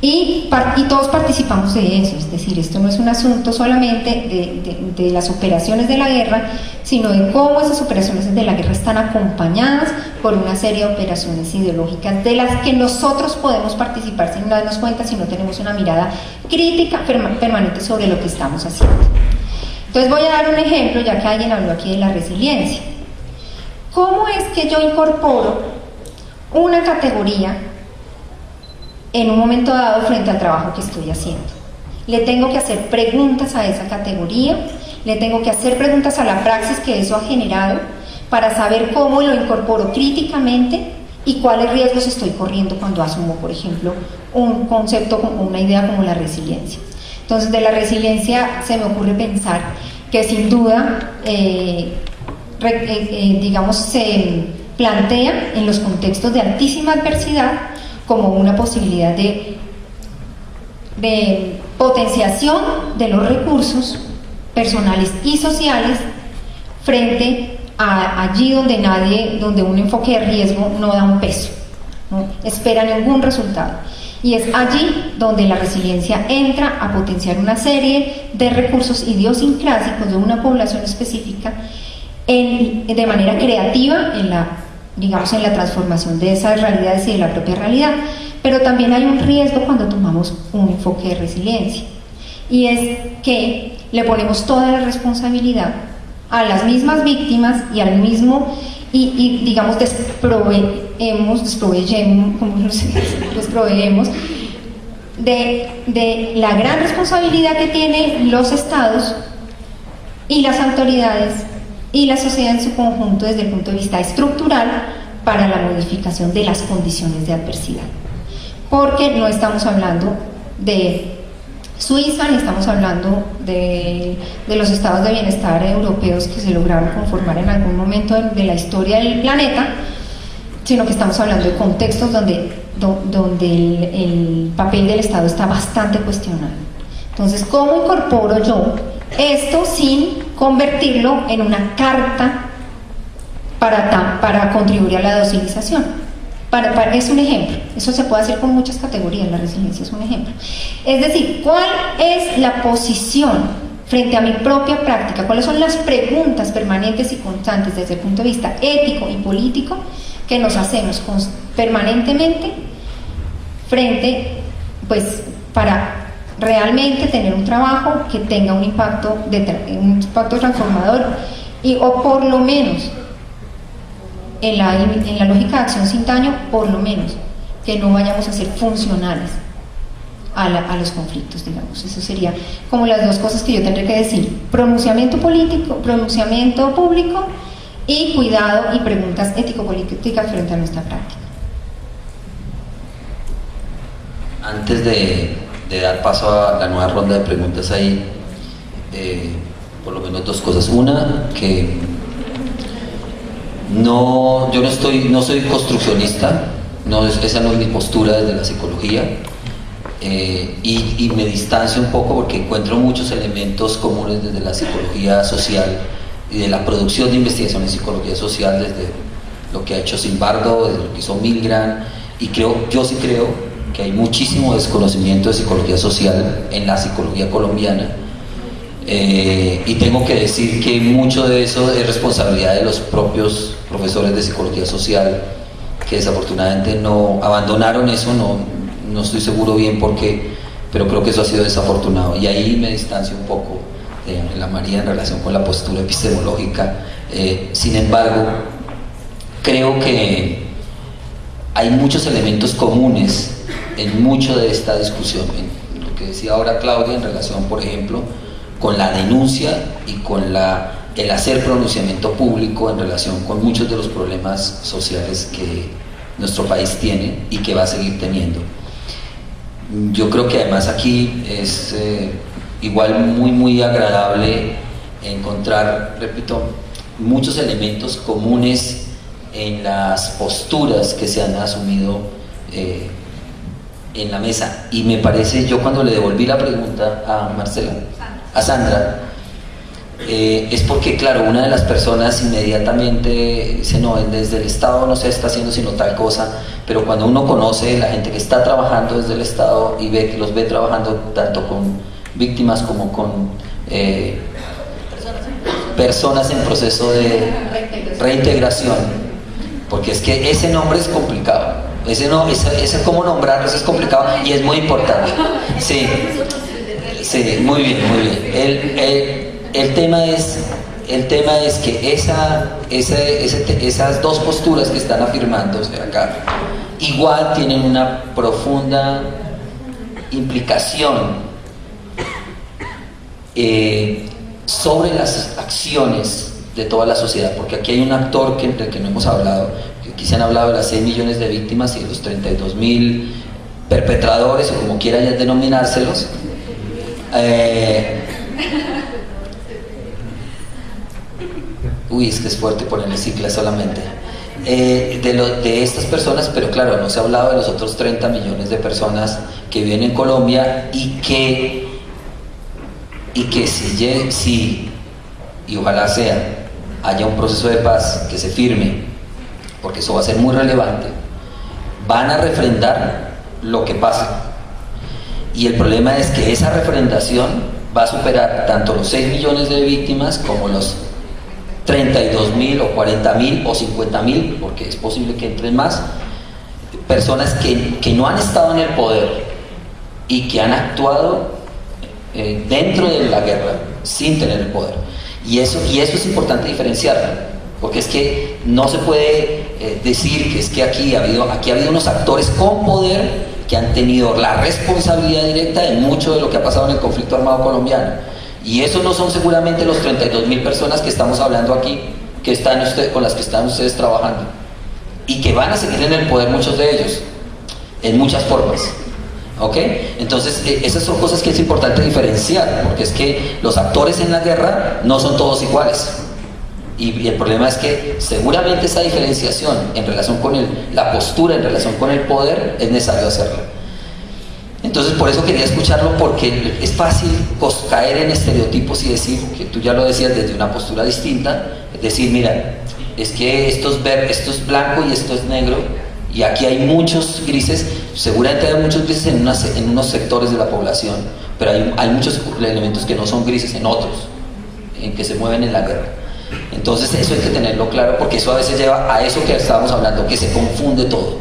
Y todos participamos de eso, es decir, esto no es un asunto solamente de las operaciones de la guerra, sino de cómo esas operaciones de la guerra están acompañadas por una serie de operaciones ideológicas de las que nosotros podemos participar sin darnos cuenta si no tenemos una mirada crítica permanente sobre lo que estamos haciendo. Entonces voy a dar un ejemplo, ya que alguien habló aquí de la resiliencia. ¿Cómo es que yo incorporo una categoría en un momento dado frente al trabajo que estoy haciendo? Le tengo que hacer preguntas a esa categoría, le tengo que hacer preguntas a la praxis que eso ha generado para saber cómo lo incorporo críticamente y cuáles riesgos estoy corriendo cuando asumo, por ejemplo, un concepto o una idea como la resiliencia. Entonces, de la resiliencia se me ocurre pensar que sin duda, digamos, se plantea en los contextos de altísima adversidad como una posibilidad de potenciación de los recursos personales y sociales frente a allí donde un enfoque de riesgo no da un peso, no espera ningún resultado. Y es allí donde la resiliencia entra a potenciar una serie de recursos idiosincrásicos de una población específica de manera creativa en la transformación de esas realidades y de la propia realidad. Pero también hay un riesgo cuando tomamos un enfoque de resiliencia, y es que le ponemos toda la responsabilidad a las mismas víctimas y al mismo, digamos, desproveemos de la gran responsabilidad que tienen los estados y las autoridades y la sociedad en su conjunto desde el punto de vista estructural para la modificación de las condiciones de adversidad. Porque no estamos hablando de Suiza, ni estamos hablando de los estados de bienestar europeos que se lograron conformar en algún momento de la historia del planeta, sino que estamos hablando de contextos donde el papel del Estado está bastante cuestionado. Entonces, ¿cómo incorporo yo esto sin convertirlo en una carta para contribuir a la docilización? Es un ejemplo, eso se puede hacer con muchas categorías, la resiliencia es un ejemplo. Es decir, ¿cuál es la posición frente a mi propia práctica? ¿Cuáles son las preguntas permanentes y constantes desde el punto de vista ético y político que nos hacemos permanentemente para realmente tener un trabajo que tenga un impacto transformador o por lo menos en la lógica de acción sin daño, por lo menos que no vayamos a ser funcionales a los conflictos, digamos? Eso sería como las dos cosas que yo tendré que decir: pronunciamiento político, pronunciamiento público, y cuidado y preguntas ético-políticas frente a nuestra práctica. Antes de dar paso a la nueva ronda de preguntas ahí, por lo menos dos cosas. Una, que yo no soy construccionista, esa no es mi postura desde la psicología, y me distancio un poco porque encuentro muchos elementos comunes desde la psicología social y de la producción de investigación en psicología social, desde lo que ha hecho Zimbardo, desde lo que hizo Milgram, y yo sí creo que hay muchísimo desconocimiento de psicología social en la psicología colombiana. Y tengo que decir que mucho de eso es responsabilidad de los propios profesores de psicología social, que desafortunadamente no abandonaron eso, no estoy seguro bien por qué, pero creo que eso ha sido desafortunado, y ahí me distancio un poco de la María en relación con la postura epistemológica. Sin embargo, creo que hay muchos elementos comunes en mucho de esta discusión, en lo que decía ahora Claudia en relación, por ejemplo, con la denuncia y con el hacer pronunciamiento público en relación con muchos de los problemas sociales que nuestro país tiene y que va a seguir teniendo. Yo creo que además aquí es igual muy agradable encontrar, repito, muchos elementos comunes en las posturas que se han asumido en la mesa. Y me parece, yo cuando le devolví la pregunta a Marcela, a Sandra, es porque, claro, una de las personas inmediatamente dice, no, desde el Estado no se está haciendo sino tal cosa, pero cuando uno conoce la gente que está trabajando desde el Estado y los ve trabajando tanto con víctimas como con personas en proceso de reintegración, porque es que ese nombre es complicado, ese cómo nombrarlo es complicado y es muy importante. Sí, sí, muy bien, muy bien. El tema es que esas dos posturas que están afirmándose acá igual tienen una profunda implicación sobre las acciones de toda la sociedad, porque aquí hay un actor del que no hemos hablado, que aquí se han hablado de las 6 millones de víctimas y de los 32.000 perpetradores, o como quieran ya denominárselos. Uy, es que es fuerte ponerle cicla solamente. De estas personas, pero claro, no se ha hablado de los otros 30 millones de personas que viven en Colombia y que si y ojalá haya un proceso de paz que se firme, porque eso va a ser muy relevante, van a refrendar lo que pasa. Y el problema es que esa refrendación va a superar tanto los 6 millones de víctimas como los 32.000 o 40.000 o 50.000, porque es posible que entren más personas que no han estado en el poder y que han actuado dentro de la guerra sin tener el poder. Y eso es importante diferenciarlo, porque es que no se puede decir que es que aquí ha habido unos actores con poder que han tenido la responsabilidad directa de mucho de lo que ha pasado en el conflicto armado colombiano. Y esos no son seguramente los 32.000 personas que estamos hablando aquí, con las que están ustedes trabajando, y que van a seguir en el poder muchos de ellos, en muchas formas. ¿Ok? Entonces, esas son cosas que es importante diferenciar, porque es que los actores en la guerra no son todos iguales. Y el problema es que seguramente esa diferenciación en relación con la postura, en relación con el poder, es necesario hacerla. Entonces, por eso quería escucharlo, porque es fácil caer en estereotipos y decir, que tú ya lo decías desde una postura distinta, es decir, mira, es que esto es blanco y esto es negro, y aquí hay muchos grises. Seguramente hay muchos grises en unos sectores de la población, pero hay muchos elementos que no son grises en otros, en que se mueven en la guerra. Entonces eso hay que tenerlo claro, porque eso a veces lleva a eso que estábamos hablando, que se confunde todo,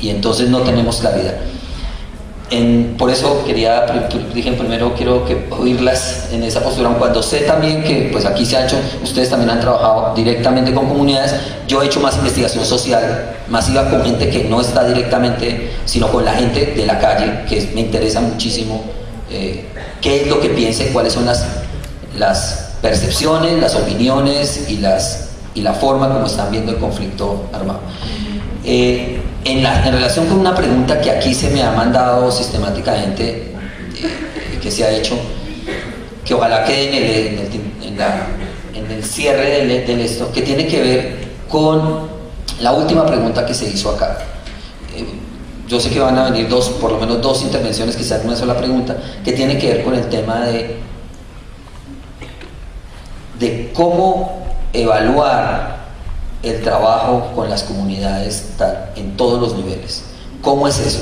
y entonces no tenemos claridad. Por eso dije primero quiero oírlas en esa postura, cuando sé también que pues aquí se ha hecho, ustedes también han trabajado directamente con comunidades. Yo he hecho más investigación social masiva con gente que no está directamente, sino con la gente de la calle, que me interesa muchísimo qué es lo que piensa y cuáles son las percepciones, las opiniones y la forma como están viendo el conflicto armado. En relación con una pregunta que aquí se me ha mandado sistemáticamente, que se ha hecho, que ojalá quede en el cierre de esto, que tiene que ver con la última pregunta que se hizo acá. Yo sé que van a venir por lo menos dos intervenciones, quizás una sola pregunta, que tiene que ver con el tema de cómo evaluar el trabajo con las comunidades en todos los niveles. ¿Cómo es eso?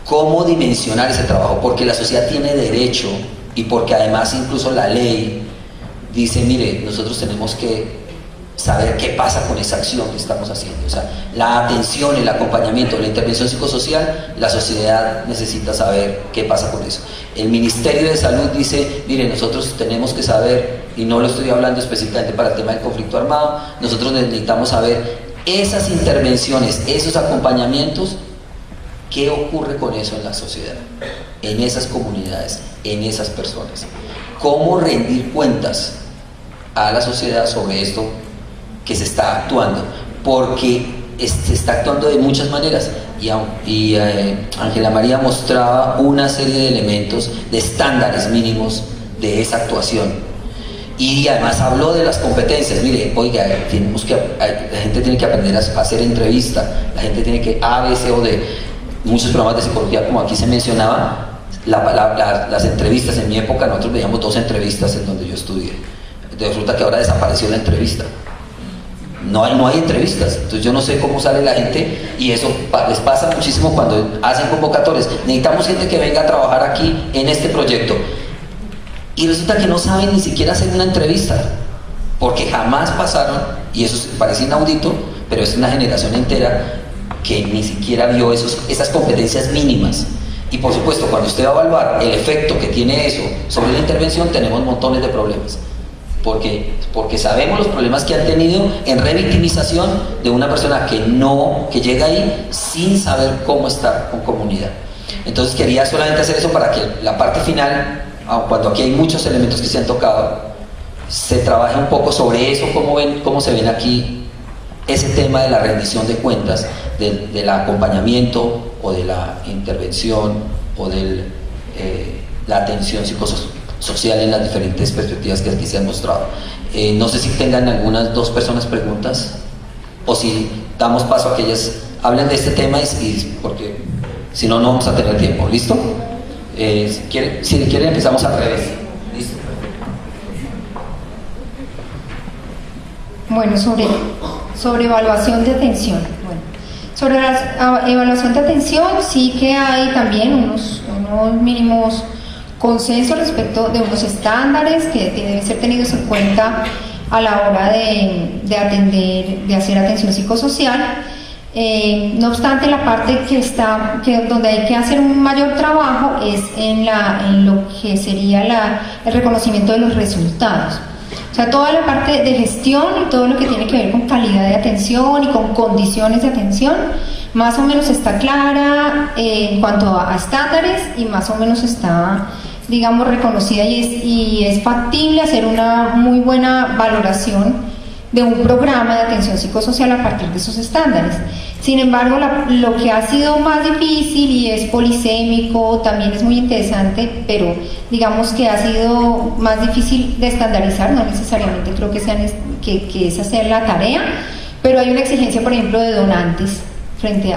¿Cómo dimensionar ese trabajo? Porque la sociedad tiene derecho, y porque además incluso la ley dice, mire, nosotros tenemos que saber qué pasa con esa acción que estamos haciendo. O sea, la atención, el acompañamiento, la intervención psicosocial, la sociedad necesita saber qué pasa con eso. El Ministerio de Salud dice, mire, nosotros tenemos que saber, y no lo estoy hablando específicamente para el tema del conflicto armado, nosotros necesitamos saber esas intervenciones, esos acompañamientos, qué ocurre con eso en la sociedad, en esas comunidades, en esas personas. Cómo rendir cuentas a la sociedad sobre esto que se está actuando, porque se está actuando de muchas maneras, y Ángela María mostraba una serie de elementos, de estándares mínimos de esa actuación, y además habló de las competencias. Mire, oiga, la gente tiene que aprender a hacer entrevista, la gente tiene que A, B, C o D. Muchos programas de psicología, como aquí se mencionaba, las entrevistas, en mi época nosotros veíamos 2 entrevistas en donde yo estudié. resulta que ahora desapareció la entrevista. No hay entrevistas, entonces yo no sé cómo sale la gente, y eso les pasa muchísimo cuando hacen convocatorias. Necesitamos gente que venga a trabajar aquí en este proyecto, y resulta que no saben ni siquiera hacer una entrevista, porque jamás pasaron, y eso parece inaudito, pero es una generación entera que ni siquiera vio esas competencias mínimas. Y por supuesto, cuando usted va a evaluar el efecto que tiene eso sobre la intervención, tenemos montones de problemas. Porque sabemos los problemas que han tenido en revictimización de una persona que llega ahí sin saber cómo estar con comunidad. Entonces quería solamente hacer eso para que la parte final, cuando aquí hay muchos elementos que se han tocado, se trabaje un poco sobre eso, cómo se ven aquí ese tema de la rendición de cuentas, del acompañamiento o de la intervención o de la atención psicosocial en las diferentes perspectivas que aquí se han mostrado. No sé si tengan algunas dos personas preguntas, o si damos paso a que ellas hablen de este tema, porque si no, no vamos a tener tiempo. ¿Listo? Si quieren empezamos al revés. ¿Listo? Bueno, sobre evaluación de atención. Bueno, sobre la evaluación de atención sí que hay también unos mínimos consenso respecto de unos estándares que deben ser tenidos en cuenta a la hora de hacer atención psicosocial. No obstante, la parte donde hay que hacer un mayor trabajo es en lo que sería el reconocimiento de los resultados. O sea, toda la parte de gestión y todo lo que tiene que ver con calidad de atención y con condiciones de atención, más o menos está clara en cuanto a estándares, y más o menos está, digamos, reconocida, y es factible hacer una muy buena valoración de un programa de atención psicosocial a partir de esos estándares. Sin embargo, lo que ha sido más difícil, y es polisémico, también es muy interesante, pero digamos que ha sido más difícil de estandarizar, no necesariamente creo que esa sea la tarea, pero hay una exigencia, por ejemplo, de donantes frente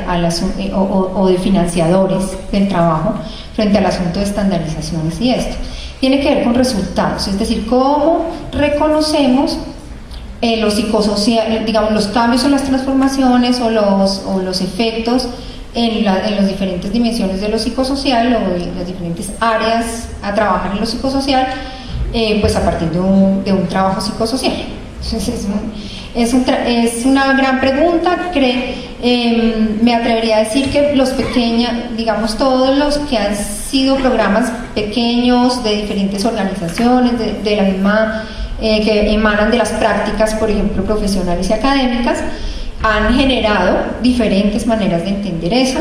o de financiadores del trabajo frente al asunto de estandarizaciones, y esto tiene que ver con resultados, es decir, cómo reconocemos los psicosociales, digamos, los cambios o las transformaciones o los efectos en las diferentes dimensiones de lo psicosocial, o en las diferentes áreas a trabajar en lo psicosocial, pues a partir de un trabajo psicosocial. Entonces es una gran pregunta. Me atrevería a decir que digamos, todos los que han sido programas pequeños de diferentes organizaciones, de la misma que emanan de las prácticas, por ejemplo, profesionales y académicas, han generado diferentes maneras de entender eso.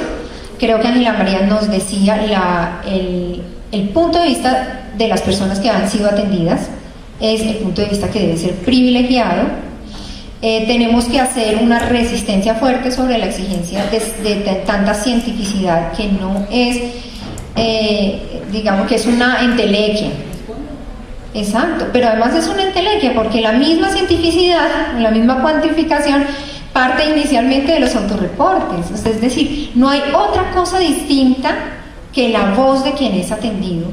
Creo que Ángela María nos decía el punto de vista de las personas que han sido atendidas es el punto de vista que debe ser privilegiado. Tenemos que hacer una resistencia fuerte sobre la exigencia de tanta cientificidad, que no es, digamos, que es una entelequia. Exacto, pero además es una entelequia porque la misma cientificidad, la misma cuantificación parte inicialmente de los autorreportes. Es decir, no hay otra cosa distinta que la voz de quien es atendido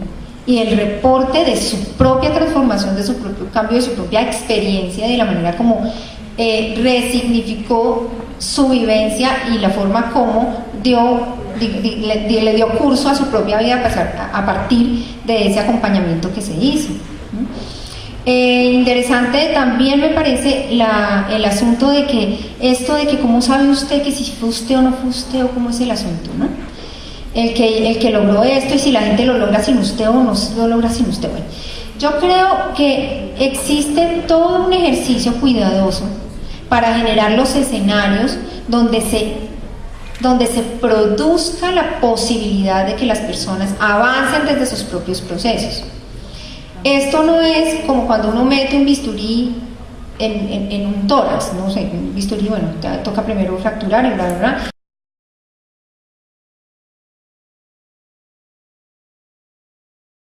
y el reporte de su propia transformación, de su propio cambio, de su propia experiencia, de la manera como resignificó su vivencia y la forma como le dio curso a su propia vida a partir de ese acompañamiento que se hizo. Interesante también me parece el asunto de que cómo sabe usted que si fue usted o no fue usted, o cómo es el asunto, ¿no? El que logró esto, y si la gente lo logra sin usted o no lo logra sin usted. Bueno, yo creo que existe todo un ejercicio cuidadoso para generar los escenarios donde se produzca la posibilidad de que las personas avancen desde sus propios procesos. Esto no es como cuando uno mete un bisturí en un tórax, no sé, un bisturí, bueno, toca primero fracturar y bla, bla, bla.